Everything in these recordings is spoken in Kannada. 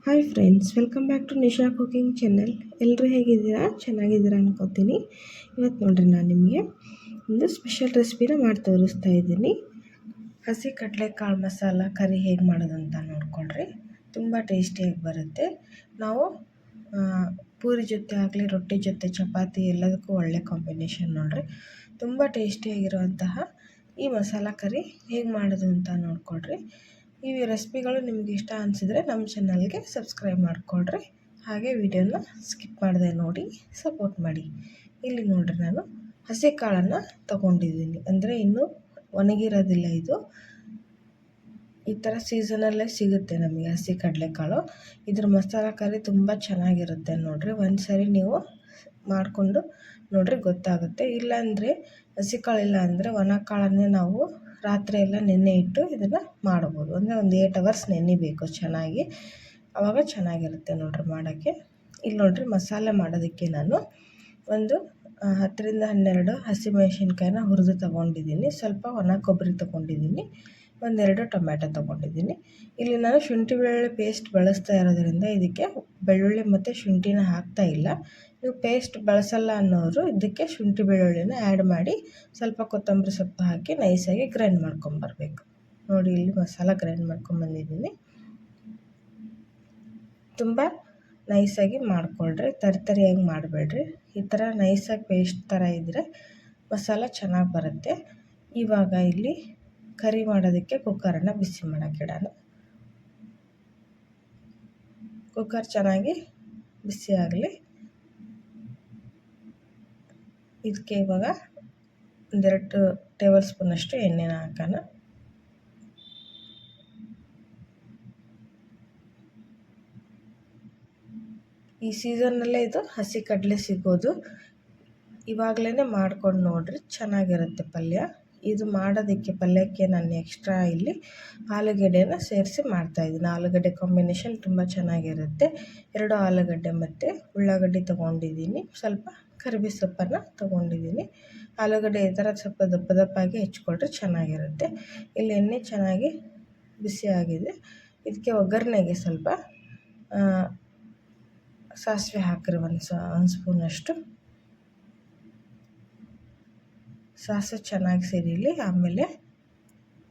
Hi friends, welcome back to Nisha cooking channel. ಎಲ್ಲರೂ ಹೇಗಿದ್ದೀರಾ? ಚೆನ್ನಾಗಿದ್ದೀರಾ ಅನ್ಕೋತೀನಿ. ಇವತ್ತು ನೋಡ್ರಿ ನಾನು ನಿಮಗೆ ಒಂದು ಸ್ಪೆಷಲ್ ರೆಸಿಪಿನ ಮಾಡಿ ತೋರಿಸ್ತಾ ಇದ್ದೀನಿ. ಹಸಿ ಕಡಲೆಕಾಳು ಮಸಾಲ ಕರಿ ಹೇಗೆ ಮಾಡೋದು ಅಂತ ನೋಡ್ಕೊಳ್ರಿ. ತುಂಬ ಟೇಸ್ಟಿಯಾಗಿ ಬರುತ್ತೆ. ನಾವು ಪೂರಿ ಜೊತೆ ಆಗಲಿ, ರೊಟ್ಟಿ ಜೊತೆ, ಚಪಾತಿ ಎಲ್ಲದಕ್ಕೂ ಒಳ್ಳೆ ಕಾಂಬಿನೇಷನ್ ನೋಡ್ರಿ. ತುಂಬ ಟೇಸ್ಟಿಯಾಗಿರುವಂತಹ ಈ ಮಸಾಲ ಕರಿ ಹೇಗೆ ಮಾಡೋದು ಅಂತ ನೋಡ್ಕೊಳ್ರಿ. ಈ ರೆಸಿಪಿಗಳು ನಿಮ್ಗೆ ಇಷ್ಟ ಅನಿಸಿದ್ರೆ ನಮ್ಮ ಚಾನಲ್ಗೆ ಸಬ್ಸ್ಕ್ರೈಬ್ ಮಾಡಿಕೊಳ್ರಿ. ಹಾಗೆ ವಿಡಿಯೋನ ಸ್ಕಿಪ್ ಮಾಡದೆ ನೋಡಿ ಸಪೋರ್ಟ್ ಮಾಡಿ. ಇಲ್ಲಿ ನೋಡ್ರಿ, ನಾನು ಹಸಿ ಕಾಳನ್ನು ತೊಗೊಂಡಿದ್ದೀನಿ. ಅಂದರೆ ಇನ್ನೂ ಒಣಗಿರೋದಿಲ್ಲ. ಇದು ಈ ಥರ ಸೀಸನಲ್ಲೇ ಸಿಗುತ್ತೆ ನಮಗೆ ಹಸಿ ಕಡಲೆಕಾಳು. ಇದ್ರ ಮಸಾಲ ಕರಿ ತುಂಬ ಚೆನ್ನಾಗಿರುತ್ತೆ ನೋಡಿರಿ. ಒಂದು ಸರಿ ನೀವು ಮಾಡಿಕೊಂಡು ನೋಡಿರಿ, ಗೊತ್ತಾಗುತ್ತೆ. ಇಲ್ಲಾಂದರೆ ಹಸಿ ಕಾಳಿಲ್ಲ ಅಂದರೆ ಒಣ ಕಾಳನ್ನೇ ನಾವು ರಾತ್ರಿ ಎಲ್ಲ ನೆನೆ ಇಟ್ಟು ಇದನ್ನು ಮಾಡ್ಬೋದು. ಅಂದರೆ ಒಂದು 8 ಅವರ್ಸ್ ನೆನೆಬೇಕು ಚೆನ್ನಾಗಿ, ಆವಾಗ ಚೆನ್ನಾಗಿರುತ್ತೆ ನೋಡಿರಿ ಮಾಡೋಕ್ಕೆ. ಇಲ್ಲಿ ನೋಡಿರಿ, ಮಸಾಲೆ ಮಾಡೋದಕ್ಕೆ ನಾನು ಒಂದು 10-12 ಹಸಿಮೆಣಸಿನ್ಕಾಯಿನ ಹುರಿದು ತೊಗೊಂಡಿದ್ದೀನಿ. ಸ್ವಲ್ಪ ಒಣ ಕೊಬ್ಬರಿ ತೊಗೊಂಡಿದ್ದೀನಿ. 1-2 ಟೊಮ್ಯಾಟೊ ತೊಗೊಂಡಿದ್ದೀನಿ. ಇಲ್ಲಿ ನಾನು ಶುಂಠಿ ಬೆಳ್ಳುಳ್ಳಿ ಪೇಸ್ಟ್ ಬಳಸ್ತಾ ಇರೋದ್ರಿಂದ ಇದಕ್ಕೆ ಬೆಳ್ಳುಳ್ಳಿ ಮತ್ತು ಶುಂಠಿನ ಹಾಕ್ತಾ ಇಲ್ಲ. ನೀವು ಪೇಸ್ಟ್ ಬಳಸಲ್ಲ ಅನ್ನೋರು ಇದಕ್ಕೆ ಶುಂಠಿ ಬೆಳ್ಳುಳ್ಳಿನ ಆ್ಯಡ್ ಮಾಡಿ ಸ್ವಲ್ಪ ಕೊತ್ತಂಬರಿ ಸೊಪ್ಪು ಹಾಕಿ ನೈಸಾಗಿ ಗ್ರೈಂಡ್ ಮಾಡ್ಕೊಂಬರ್ಬೇಕು. ನೋಡಿ, ಇಲ್ಲಿ ಮಸಾಲ ಗ್ರೈಂಡ್ ಮಾಡ್ಕೊಂಬಂದಿದ್ದೀನಿ. ತುಂಬ ನೈಸಾಗಿ ಮಾಡ್ಕೊಳ್ರಿ, ತರಿಯಾಗಿ ಮಾಡಬೇಡ್ರಿ. ಈ ಥರ ನೈಸಾಗಿ ಪೇಸ್ಟ್ ಥರ ಇದ್ದರೆ ಮಸಾಲ ಚೆನ್ನಾಗಿ ಬರುತ್ತೆ. ಇವಾಗ ಇಲ್ಲಿ ಕರಿ ಮಾಡೋದಕ್ಕೆ ಕುಕ್ಕರನ್ನು ಬಿಸಿ ಮಾಡೋಕ್ಕಿಡೋಣ. ಕುಕ್ಕರ್ ಚೆನ್ನಾಗಿ ಬಿಸಿ ಆಗಲಿ. ಇದಕ್ಕೆ ಇವಾಗ 1-2 ಟೇಬಲ್ ಸ್ಪೂನಷ್ಟು ಎಣ್ಣೆನ ಹಾಕೋಣ. ಈ ಸೀಸನ್ನಲ್ಲೇ ಇದು ಹಸಿ ಕಡಲೆ ಸಿಗೋದು. ಇವಾಗಲೇ ಮಾಡ್ಕೊಂಡು ನೋಡಿರಿ, ಚೆನ್ನಾಗಿರುತ್ತೆ ಪಲ್ಯ. ಇದು ಮಾಡೋದಕ್ಕೆ ಪಲ್ಯಕ್ಕೆ ನಾನು ಎಕ್ಸ್ಟ್ರಾ ಇಲ್ಲಿ ಆಲೂಗಡ್ಡೆನ ಸೇರಿಸಿ ಮಾಡ್ತಾಯಿದ್ದೀನಿ. ಆಲೂಗಡ್ಡೆ ಕಾಂಬಿನೇಷನ್ ತುಂಬ ಚೆನ್ನಾಗಿರುತ್ತೆ. 2 ಆಲೂಗಡ್ಡೆ ಮತ್ತು ಉಳ್ಳಾಗಡ್ಡೆ ತೊಗೊಂಡಿದ್ದೀನಿ. ಸ್ವಲ್ಪ ಕರಿಬೇವು ಸೊಪ್ಪನ್ನು ತೊಗೊಂಡಿದ್ದೀನಿ. ಆಲೂಗಡ್ಡೆ ಈ ಥರ ಸ್ವಲ್ಪ ದಪ್ಪ ದಪ್ಪಾಗಿ ಹೆಚ್ಕೊಳ್ರೆ ಚೆನ್ನಾಗಿರುತ್ತೆ. ಇಲ್ಲಿ ಎಣ್ಣೆ ಚೆನ್ನಾಗಿ ಬಿಸಿಯಾಗಿದೆ. ಇದಕ್ಕೆ ಒಗ್ಗರಣೆಗೆ ಸ್ವಲ್ಪ ಸಾಸಿವೆ ಹಾಕಿರಿ. ಒಂದು ಸ್ಪೂನಷ್ಟು ಸಾಸಿವೆ ಚೆನ್ನಾಗಿ ಸಿಡಿಲಿ. ಆಮೇಲೆ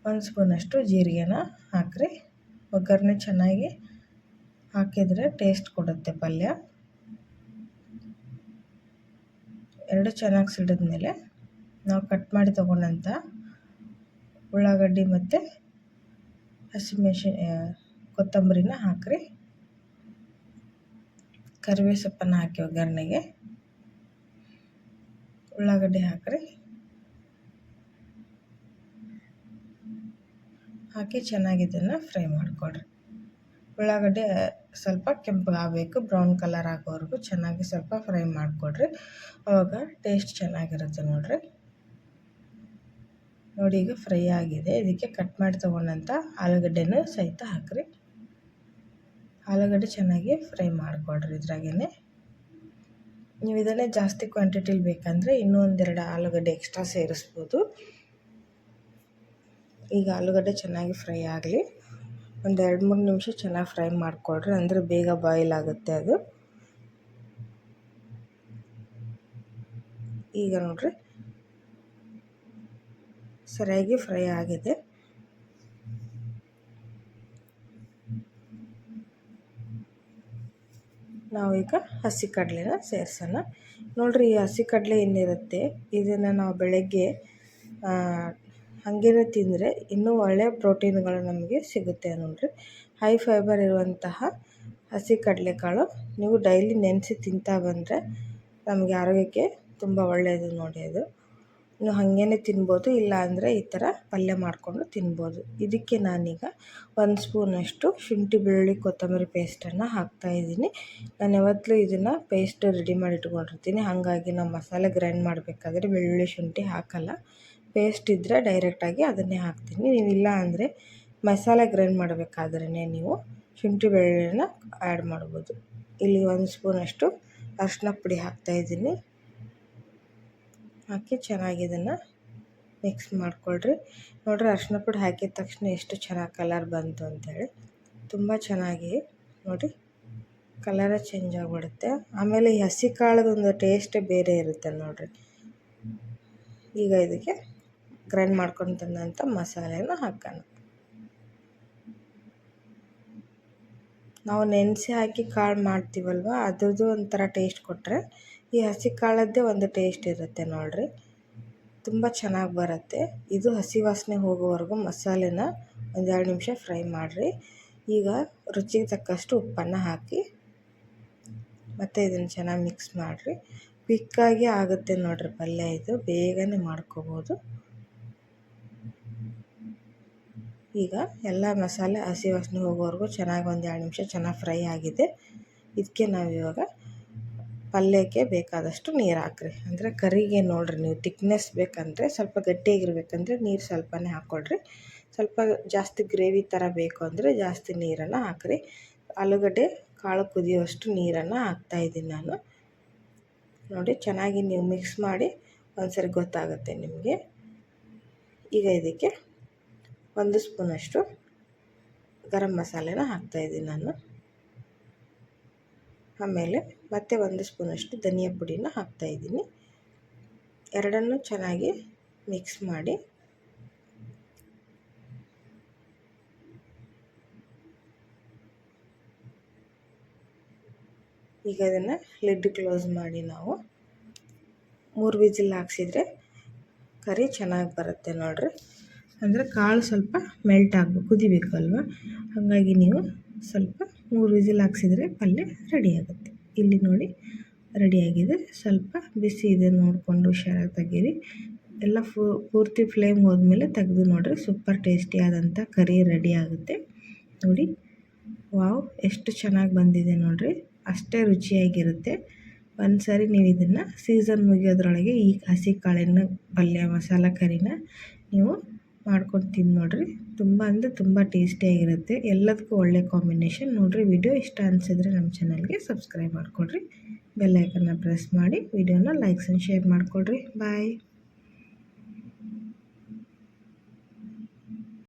1 ಸ್ಪೂನಷ್ಟು ಜೀರಿಗೆನ ಹಾಕಿರಿ. ಒಗ್ಗರಣೆ ಚೆನ್ನಾಗಿ ಹಾಕಿದರೆ ಟೇಸ್ಟ್ ಕೊಡುತ್ತೆ ಪಲ್ಯ. 2 ಚೆನ್ನಾಗಿ ಸಿಡಿದ್ಮೇಲೆ ನಾವು ಕಟ್ ಮಾಡಿ ತೊಗೊಂಡಂಥ ಉಳ್ಳಾಗಡ್ಡಿ ಮತ್ತು ಕೊತ್ತಂಬರಿನ ಹಾಕಿರಿ. ಕರಿಬೇವು ಸೊಪ್ಪನ್ನು ಹಾಕಿ ಒಗ್ಗರಣೆಗೆ ಉಳ್ಳಾಗಡ್ಡಿ ಹಾಕಿರಿ. ಹಾಕಿ ಚೆನ್ನಾಗಿ ಇದನ್ನು ಫ್ರೈ ಮಾಡಿಕೊಡ್ರಿ. ಉಳ್ಳಾಗಡ್ಡಿ ಸ್ವಲ್ಪ ಕೆಂಪಗಾಗಬೇಕು, ಬ್ರೌನ್ ಕಲರ್ ಆಗೋವರೆಗೂ ಚೆನ್ನಾಗಿ ಸ್ವಲ್ಪ ಫ್ರೈ ಮಾಡಿಕೊಡ್ರಿ. ಆವಾಗ ಟೇಸ್ಟ್ ಚೆನ್ನಾಗಿರುತ್ತೆ ನೋಡಿರಿ. ನೋಡಿ, ಈಗ ಫ್ರೈ ಆಗಿದೆ. ಇದಕ್ಕೆ ಕಟ್ ಮಾಡಿ ತೊಗೊಂಡಂಥ ಆಲೂಗಡ್ಡೆನೂ ಸಹಿತ ಹಾಕಿರಿ. ಆಲೂಗಡ್ಡೆ ಚೆನ್ನಾಗಿ ಫ್ರೈ ಮಾಡಿಕೊಡ್ರಿ. ಇದ್ರಾಗೇ ನೀವು ಇದನ್ನೇ ಜಾಸ್ತಿ ಕ್ವಾಂಟಿಟಿಲಿ ಬೇಕಂದರೆ ಇನ್ನೂ 1-2 ಆಲೂಗಡ್ಡೆ ಎಕ್ಸ್ಟ್ರಾ ಸೇರಿಸ್ಬೋದು. ಈಗ ಆಲೂಗಡ್ಡೆ ಚೆನ್ನಾಗಿ ಫ್ರೈ ಆಗಲಿ. 1-2-3 ನಿಮಿಷ ಚೆನ್ನಾಗಿ ಫ್ರೈ ಮಾಡಿಕೊಡ್ರಿ, ಅಂದರೆ ಬೇಗ ಬಾಯ್ಲ್ ಆಗುತ್ತೆ ಅದು. ಈಗ ನೋಡಿರಿ, ಸರಿಯಾಗಿ ಫ್ರೈ ಆಗಿದೆ. ನಾವೀಗ ಹಸಿ ಕಡಲೆನ ಸೇರಿಸೋಣ. ನೋಡಿರಿ, ಈ ಹಸಿ ಕಡಲೆ ಏನಿರುತ್ತೆ ಇದನ್ನು ನಾವು ಬೆಳಗ್ಗೆ ಹಾಗೇ ತಿಂದರೆ ಇನ್ನೂ ಒಳ್ಳೆಯ ಪ್ರೋಟೀನ್ಗಳು ನಮಗೆ ಸಿಗುತ್ತೆ ನೋಡಿರಿ. ಹೈ ಫೈಬರ್ ಇರುವಂತಹ ಹಸಿ ಕಡಲೆಕಾಳು ನೀವು ಡೈಲಿ ನೆನೆಸಿ ತಿಂತಾ ಬಂದರೆ ನಮಗೆ ಆರೋಗ್ಯಕ್ಕೆ ತುಂಬ ಒಳ್ಳೆಯದು ನೋಡಿ. ಅದು ನೀವು ಹಾಗೇ ತಿನ್ಬೋದು, ಇಲ್ಲ ಅಂದರೆ ಈ ಥರ ಪಲ್ಯ ಮಾಡಿಕೊಂಡು ತಿನ್ಬೋದು. ಇದಕ್ಕೆ ನಾನೀಗ 1 ಸ್ಪೂನಷ್ಟು ಶುಂಠಿ ಬೆಳ್ಳುಳ್ಳಿ ಕೊತ್ತಂಬರಿ ಪೇಸ್ಟನ್ನು ಹಾಕ್ತಾಯಿದ್ದೀನಿ. ನಾನು ಯಾವತ್ತೂ ಇದನ್ನು ಪೇಸ್ಟ್ ರೆಡಿ ಮಾಡಿ ಇಟ್ಕೊಂಡಿರ್ತೀನಿ. ಹಾಗಾಗಿ ನಾವು ಮಸಾಲೆ ಗ್ರೈಂಡ್ ಮಾಡಬೇಕಾದ್ರೆ ಬೆಳ್ಳುಳ್ಳಿ ಶುಂಠಿ ಹಾಕಲ್ಲ. ಪೇಸ್ಟ್ ಇದ್ದರೆ ಡೈರೆಕ್ಟಾಗಿ ಅದನ್ನೇ ಹಾಕ್ತೀನಿ. ನೀವಿಲ್ಲ ಅಂದರೆ ಮಸಾಲೆ ಗ್ರೈಂಡ್ ಮಾಡಬೇಕಾದ್ರೇ ನೀವು ಶುಂಠಿ ಬೆಳ್ಳುಳ್ಳಿನ ಆ್ಯಡ್ ಮಾಡ್ಬೋದು. ಇಲ್ಲಿ 1 ಸ್ಪೂನಷ್ಟು ಅರಿಶಿನ ಪುಡಿ ಹಾಕ್ತಾಯಿದ್ದೀನಿ. ಹಾಕಿ ಚೆನ್ನಾಗಿ ಇದನ್ನು ಮಿಕ್ಸ್ ಮಾಡಿಕೊಳ್ರಿ. ನೋಡಿರಿ, ಅರಿಶಿನ ಪುಡಿ ಹಾಕಿದ ತಕ್ಷಣ ಎಷ್ಟು ಚೆನ್ನಾಗಿ ಕಲರ್ ಬಂತು ಅಂಥೇಳಿ. ತುಂಬ ಚೆನ್ನಾಗಿ ನೋಡಿ ಕಲರೇ ಚೇಂಜ್ ಆಗಿಬಿಡುತ್ತೆ. ಆಮೇಲೆ ಈ ಹಸಿ ಕಾಳದೊಂದು ಟೇಸ್ಟೇ ಬೇರೆ ಇರುತ್ತೆ ನೋಡಿರಿ. ಈಗ ಇದಕ್ಕೆ ಗ್ರೈಂಡ್ ಮಾಡ್ಕೊಂಡು ತಂದಂಥ ಮಸಾಲೆನ ಹಾಕೋಣ. ನಾವು ನೆನೆಸಿ ಹಾಕಿ ಕಾಳು ಮಾಡ್ತೀವಲ್ವ, ಅದ್ರದ್ದು ಒಂಥರ ಟೇಸ್ಟ್ ಕೊಟ್ಟರೆ ಈ ಹಸಿ ಕಾಳದ್ದೇ ಒಂದು ಟೇಸ್ಟ್ ಇರುತ್ತೆ ನೋಡಿರಿ. ತುಂಬ ಚೆನ್ನಾಗಿ ಬರುತ್ತೆ. ಇದು ಹಸಿ ವಾಸನೆ ಹೋಗೋವರೆಗೂ ಮಸಾಲೆನ 1-2 ನಿಮಿಷ ಫ್ರೈ ಮಾಡಿರಿ. ಈಗ ರುಚಿಗೆ ತಕ್ಕಷ್ಟು ಉಪ್ಪನ್ನು ಹಾಕಿ ಮತ್ತು ಇದನ್ನು ಚೆನ್ನಾಗಿ ಮಿಕ್ಸ್ ಮಾಡಿರಿ. ಕ್ವಿಕ್ಕಾಗಿ ಆಗುತ್ತೆ ನೋಡಿರಿ ಪಲ್ಯ, ಇದು ಬೇಗನೆ ಮಾಡ್ಕೋಬೋದು. ಈಗ ಎಲ್ಲ ಮಸಾಲೆ ಹಸಿ ವಾಸನೆ ಹೋಗೋವರೆಗೂ ಚೆನ್ನಾಗಿ 1-2 ನಿಮಿಷ ಚೆನ್ನಾಗಿ ಫ್ರೈ ಆಗಿದೆ. ಇದಕ್ಕೆ ನಾವು ಇವಾಗ ಪಲ್ಯಕ್ಕೆ ಬೇಕಾದಷ್ಟು ನೀರು ಹಾಕ್ರಿ. ಅಂದರೆ ಕರಿಗೆ ನೋಡಿರಿ, ನೀವು ತಿಕ್ನೆಸ್ ಬೇಕಂದರೆ ಸ್ವಲ್ಪ ಗಟ್ಟಿಯಾಗಿರ್ಬೇಕಂದ್ರೆ ನೀರು ಸ್ವಲ್ಪನೇ ಹಾಕ್ಕೊಳ್ರಿ. ಸ್ವಲ್ಪ ಜಾಸ್ತಿ ಗ್ರೇವಿ ಥರ ಬೇಕು ಅಂದರೆ ಜಾಸ್ತಿ ನೀರನ್ನು ಹಾಕ್ರಿ. ಆಲೂಗಡ್ಡೆ ಕಾಳು ಕುದಿಯುವಷ್ಟು ನೀರನ್ನು ಹಾಕ್ತಾಯಿದ್ದೀನಿ ನಾನು. ನೋಡಿ ಚೆನ್ನಾಗಿ ನೀವು ಮಿಕ್ಸ್ ಮಾಡಿ ಒಂದ್ಸರಿ ಗೊತ್ತಾಗುತ್ತೆ ನಿಮಗೆ. ಈಗ ಇದಕ್ಕೆ 1 ಸ್ಪೂನಷ್ಟು ಗರಂ ಮಸಾಲೆನ ಹಾಕ್ತಾಯಿದ್ದೀನಿ ನಾನು. ಆಮೇಲೆ ಮತ್ತೆ 1 ಸ್ಪೂನಷ್ಟು ಧನಿಯಾ ಪುಡಿನ ಹಾಕ್ತಾಯಿದ್ದೀನಿ. ಎರಡನ್ನೂ ಚೆನ್ನಾಗಿ ಮಿಕ್ಸ್ ಮಾಡಿ ಈಗ ಇದನ್ನು ಲಿಡ್ ಕ್ಲೋಸ್ ಮಾಡಿ ನಾವು 3 ವಿಸಿಲ್ ಹಾಕ್ಸಿದ್ರೆ ಕರಿ ಚೆನ್ನಾಗಿ ಬರುತ್ತೆ ನೋಡಿರಿ. ಅಂದರೆ ಕಾಳು ಸ್ವಲ್ಪ ಮೆಲ್ಟ್ ಆಗಬೇಕು, ಕುದಿಬೇಕಲ್ವ, ಹಾಗಾಗಿ ನೀವು ಸ್ವಲ್ಪ 3 ವಿಸಿಲ್ ಹಾಕ್ಸಿದ್ರೆ ಪಲ್ಯ ರೆಡಿ ಆಗುತ್ತೆ. ಇಲ್ಲಿ ನೋಡಿ ರೆಡಿಯಾಗಿದೆ. ಸ್ವಲ್ಪ ಬಿಸಿ ಇದೆ ನೋಡಿಕೊಂಡು ಹುಷಾರಾಗಿ ತೆಗೀರಿ. ಎಲ್ಲ ಪೂರ್ತಿ ಫ್ಲೇಮ್ ಹೋದ್ಮೇಲೆ ತೆಗೆದು ನೋಡಿರಿ, ಸೂಪರ್ ಟೇಸ್ಟಿಯಾದಂಥ ಕರಿ ರೆಡಿ ಆಗುತ್ತೆ ನೋಡಿ. ವಾವ್, ಎಷ್ಟು ಚೆನ್ನಾಗಿ ಬಂದಿದೆ ನೋಡಿರಿ, ಅಷ್ಟೇ ರುಚಿಯಾಗಿರುತ್ತೆ. ಒಂದು ಸಾರಿ ನೀವು ಇದನ್ನು ಸೀಸನ್ ಮುಗಿಯೋದ್ರೊಳಗೆ ಈ ಹಸಿ ಕಾಳಿನ ಪಲ್ಯ ಮಸಾಲ ಕರಿನ ನೀವು ಮಾಡ್ಕೊಂಡು ತಿಂದು ನೋಡಿರಿ. ತುಂಬ ಅಂದರೆ ತುಂಬ ಟೇಸ್ಟಿಯಾಗಿರುತ್ತೆ. ಎಲ್ಲದಕ್ಕೂ ಒಳ್ಳೆ ಕಾಂಬಿನೇಷನ್ ನೋಡಿರಿ. ವಿಡಿಯೋ ಇಷ್ಟ ಅನಿಸಿದ್ರೆ ನಮ್ಮ ಚಾನಲ್ಗೆ ಸಬ್ಸ್ಕ್ರೈಬ್ ಮಾಡಿಕೊಡ್ರಿ. ಬೆಲ್ ಐಕನ್ನ ಪ್ರೆಸ್ ಮಾಡಿ ವಿಡಿಯೋನ ಲೈಕ್ಸ್ ಆ್ಯಂಡ್ ಶೇರ್ ಮಾಡಿಕೊಡ್ರಿ. ಬಾಯ್.